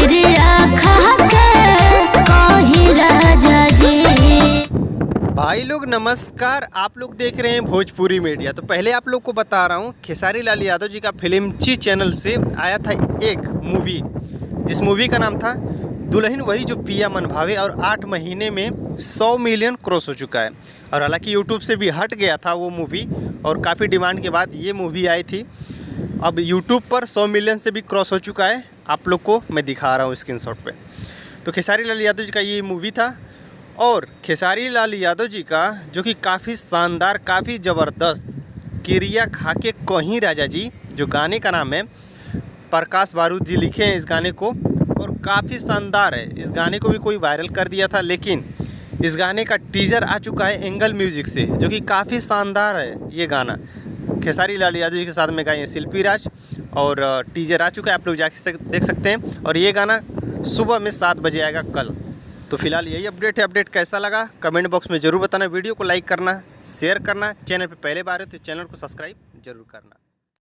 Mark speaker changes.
Speaker 1: क्रिया खा के कहीं राजा जी।
Speaker 2: भाई लोग नमस्कार, आप लोग देख रहे हैं भोजपुरी मीडिया। तो पहले आप लोग को बता रहा हूँ, खेसारी लाल यादव जी का फिल्मची चैनल से आया था एक मूवी, जिस मूवी का नाम था दुल्हन वही जो पिया मन भावे, और 8 महीने में 100 मिलियन क्रॉस हो चुका है। और हालांकि यूट्यूब से भी हट गया था वो मूवी, और काफ़ी डिमांड के बाद ये मूवी आई थी। अब यूट्यूब पर 100 मिलियन से भी क्रॉस हो चुका है। आप लोग को मैं दिखा रहा हूँ स्क्रीनशॉट पे। तो खेसारी लाल यादव जी का ये मूवी था, और खेसारी लाल यादव जी का जो कि काफ़ी शानदार, काफ़ी ज़बरदस्त क्रिया खा के कहीं राजा जी, जो गाने का नाम है, प्रकाश बारूद जी लिखे हैं इस गाने को, और काफ़ी शानदार है। इस गाने को भी कोई वायरल कर दिया था, लेकिन इस गाने का टीज़र आ चुका है एंगल म्यूजिक से, जो कि काफ़ी शानदार है। ये गाना खेसारी लाल यादव जी के साथ में गाए हैं शिल्पी राज, और टीज़र आ चुका है, आप लोग जाके देख सकते हैं। और ये गाना सुबह में 7 बजे आएगा कल। तो फिलहाल यही अपडेट है। अपडेट कैसा लगा कमेंट बॉक्स में ज़रूर बताना। वीडियो को लाइक करना, शेयर करना, चैनल पे पहले बार है तो चैनल को सब्सक्राइब जरूर करना।